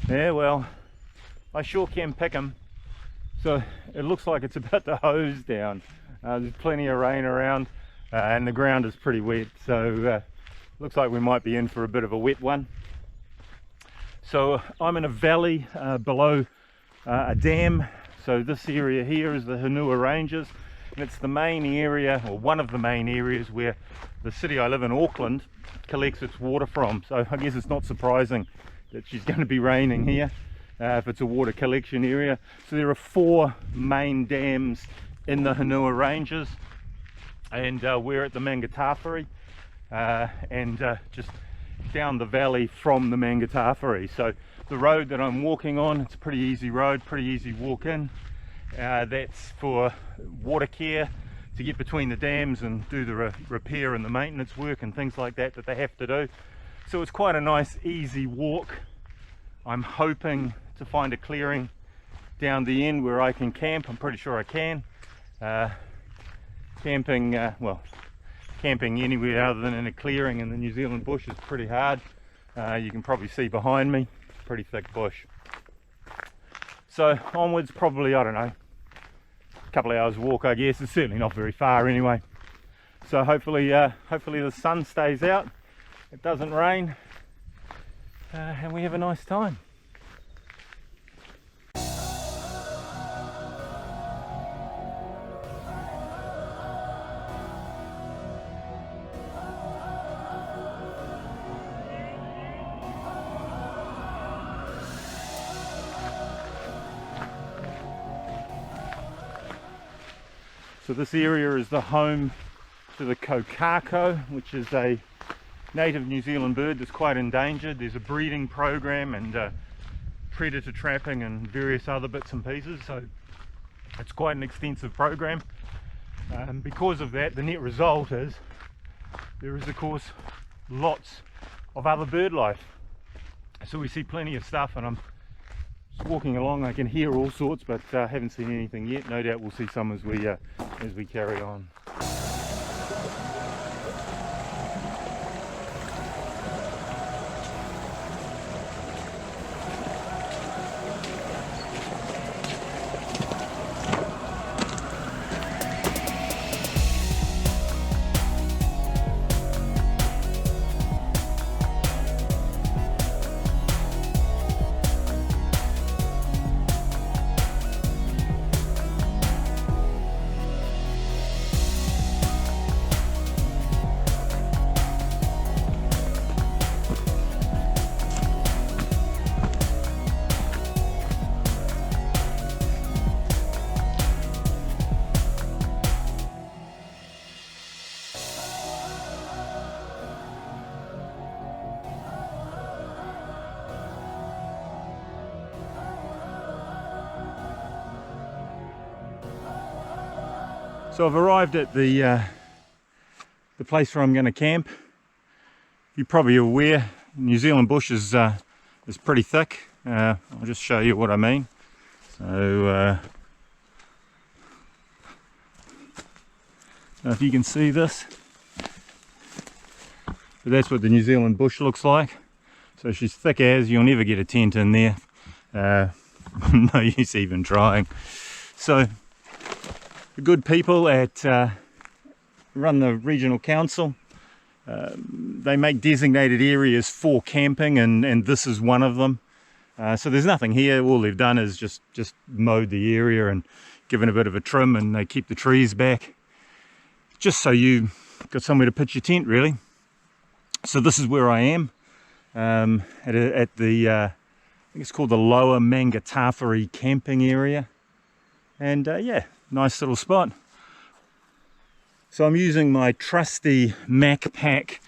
Yeah, well, I sure can pick them. So it looks like it's about to hose down. There's plenty of rain around and the ground is pretty wet, so looks like we might be in for a bit of a wet one. So I'm in a valley below a dam. So this area here is the Hunua Ranges, and it's the main area, or one of the main areas, where the city I live in, Auckland, collects its water from. So I guess it's not surprising that she's going to be raining here if it's a water collection area. So there are 4 main dams in the Hunua Ranges, and we're at the Mangatawhiri, and just down the valley from the Mangatawhiri. So the road that I'm walking on, it's a pretty easy road, pretty easy walk in. That's for water care, to get between the dams and do the repair and the maintenance work and things like that that they have to do. So it's quite a nice easy walk. I'm hoping to find a clearing down the end where I can camp. I'm pretty sure I can. Camping anywhere other than in a clearing in the New Zealand bush is pretty hard. You can probably see behind me, pretty thick bush. So onwards, probably, I don't know, a couple of hours walk, I guess. It's certainly not very far anyway. So hopefully the sun stays out, it doesn't rain, and we have a nice time. So this area is the home to the Kokako, which is a native New Zealand bird that's quite endangered. There's a breeding program and predator trapping and various other bits and pieces, so it's quite an extensive program. Because of that, the net result is there is, of course, lots of other bird life. So we see plenty of stuff, and I'm just walking along. I can hear all sorts, but haven't seen anything yet. No doubt we'll see some as we carry on. So I've arrived at the place where I'm going to camp. You're probably aware, New Zealand bush is pretty thick. I'll just show you what I mean. So if you can see this, but that's what the New Zealand bush looks like. So she's thick as, you'll never get a tent in there. No use even trying. So the good people at run the regional council. They make designated areas for camping, and this is one of them. So there's nothing here. All they've done is just mowed the area and given a bit of a trim, and they keep the trees back just so you got somewhere to pitch your tent, really. So this is where I am at the I think it's called the Lower Mangatawhiri Camping Area, and yeah, nice little spot. So I'm using my trusty MacPack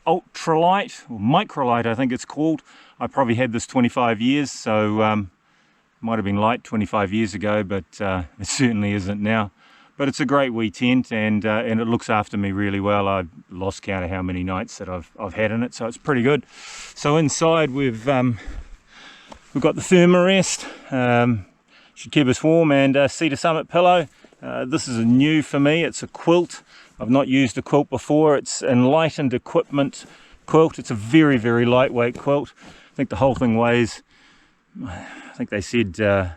ultralight, or microlight I think it's called. I probably had this 25 years, so might have been light 25 years ago, but it certainly isn't now. But it's a great wee tent, and it looks after me really well. I've lost count of how many nights that I've had in it, so it's pretty good. So inside we've got the thermarest, should keep us warm, and cedar summit pillow. This is new for me. It's a quilt. I've not used a quilt before. It's enlightened equipment quilt. It's a very, very lightweight quilt. I think the whole thing weighs, I think they said, I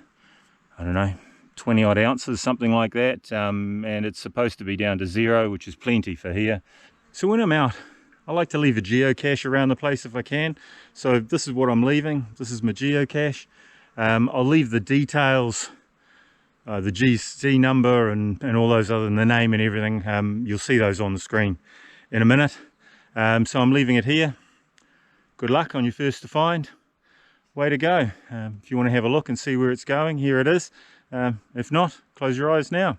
don't know, 20 odd ounces, something like that, and it's supposed to be down to 0, which is plenty for here. So when I'm out, I like to leave a geocache around the place if I can. So this is what I'm leaving. This is my geocache. I'll leave the details, the GC number and all those other than the name and everything. You'll see those on the screen in a minute. So I'm leaving it here. Good luck on your first to find. Way to go. If you want to have a look and see where it's going, here it is. If not, close your eyes now.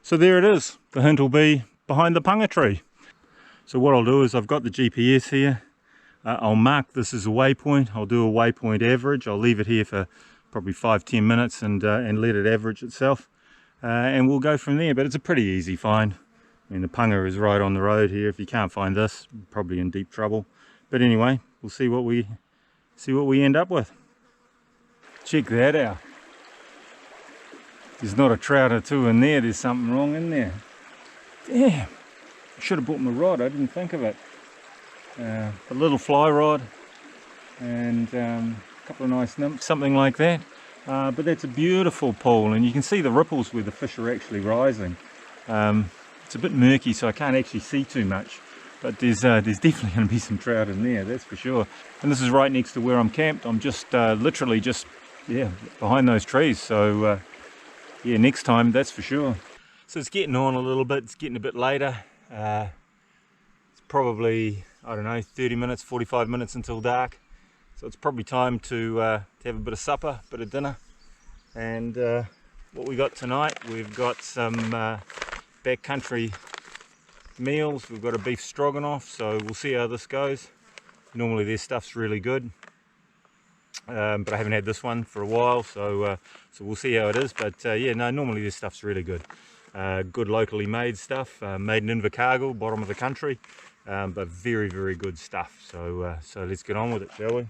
So there it is. The hint will be behind the punga tree. So what I'll do is I've got the GPS here. I'll mark this as a waypoint. I'll do a waypoint average. I'll leave it here for probably 5-10 minutes and let it average itself. And we'll go from there. But it's a pretty easy find. I mean, the punga is right on the road here. If you can't find this, you're probably in deep trouble. But anyway, we'll see what we end up with. Check that out. There's not a trout or two in there. There's something wrong in there. Damn, I should have brought my rod. I didn't think of it. A little fly rod and a couple of nice nymphs, something like that. But that's a beautiful pool, and you can see the ripples where the fish are actually rising. It's a bit murky, so I can't actually see too much. But there's definitely going to be some trout in there, that's for sure. And this is right next to where I'm camped. I'm just literally just behind those trees. So yeah, next time, that's for sure. So it's getting on a little bit. It's getting a bit later. It's probably, I don't know, 30 minutes, 45 minutes until dark. So it's probably time to have a bit of supper, a bit of dinner. And what we got tonight, we've got some backcountry meals. We've got a beef stroganoff, so we'll see how this goes. Normally their stuff's really good. But I haven't had this one for a while, so we'll see how it is. But yeah, no, normally this stuff's really good. Good locally made stuff, made in Invercargill, bottom of the country, but very, very good stuff. So let's get on with it, shall we?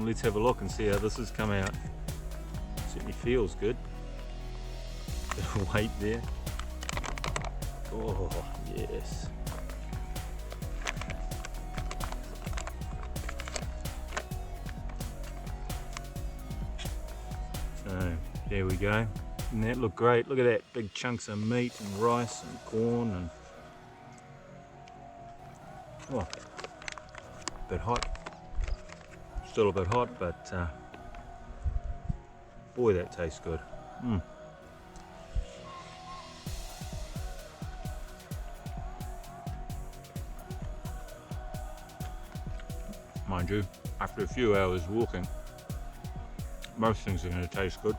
Let's have a look and see how this has come out. Certainly feels good. Bit of weight there. Oh yes. So there we go. And that looked great. Look at that, big chunks of meat and rice and corn and oh, a bit hot. Still a bit hot, but boy, that tastes good. Mind you, after a few hours walking, most things are going to taste good.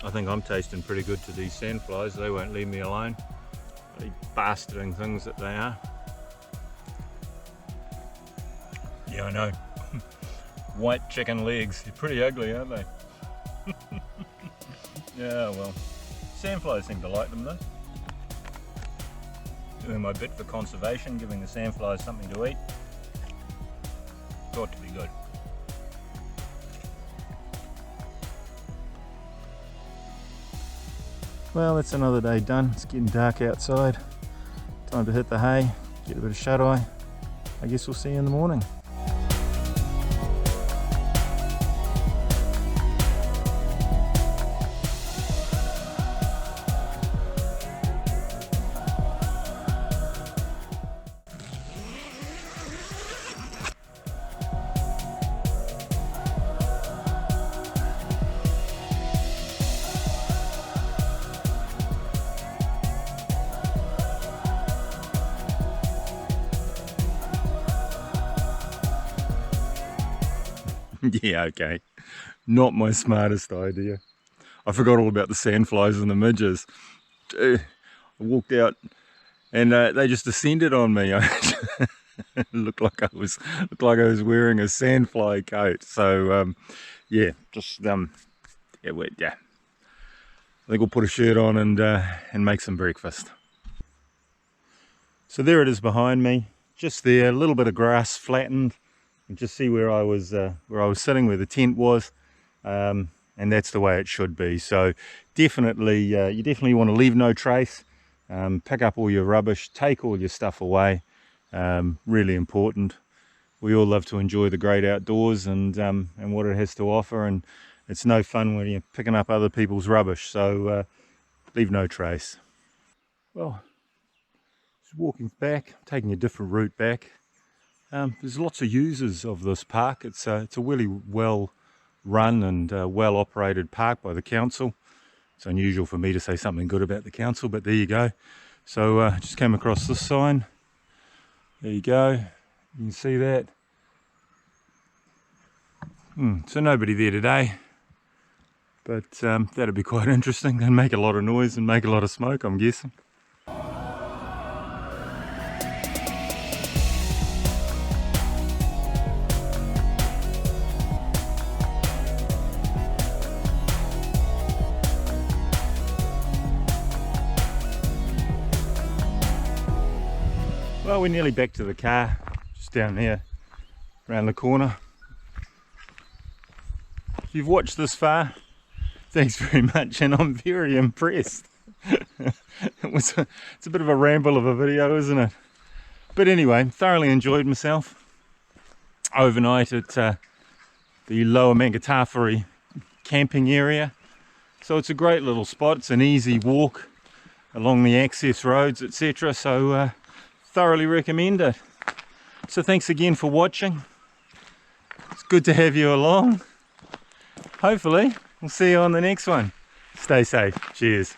I think I'm tasting pretty good to these sandflies. They won't leave me alone. Bloody bastarding things that they are. Yeah, I know. White chicken legs. They're pretty ugly, aren't they? Yeah, well. Sandflies seem to like them though. Doing my bit for conservation, giving the sandflies something to eat. Got to be good. Well, that's another day done. It's getting dark outside. Time to hit the hay, get a bit of shut-eye. I guess we'll see you in the morning. Yeah, okay. Not my smartest idea. I forgot all about the sandflies and the midges. I walked out and they just descended on me. It looked like I was wearing a sandfly coat. So yeah, just yeah. I think we'll put a shirt on and make some breakfast. So there it is behind me, just there, a little bit of grass flattened. You can just see where I was sitting, where the tent was, and that's the way it should be. So definitely, you definitely want to leave no trace. Pick up all your rubbish, take all your stuff away. Really important. We all love to enjoy the great outdoors and what it has to offer, and it's no fun when you're picking up other people's rubbish. So leave no trace. Well, just walking back, taking a different route back. There's lots of users of this park. It's a really well run and well operated park by the council. It's unusual for me to say something good about the council, but there you go. So just came across this sign. There you go. You can see that. So nobody there today, but that'd be quite interesting. They'd make a lot of noise and make a lot of smoke, I'm guessing. Well, we're nearly back to the car, just down here, around the corner. If you've watched this far, thanks very much, and I'm very impressed. It's a bit of a ramble of a video, isn't it? But anyway, thoroughly enjoyed myself overnight at the Lower Mangatawhiri Camping Area. So it's a great little spot. It's an easy walk along the access roads, etc. So thoroughly recommend it. So thanks again for watching. It's good to have you along. Hopefully we'll see you on the next one. Stay safe. Cheers.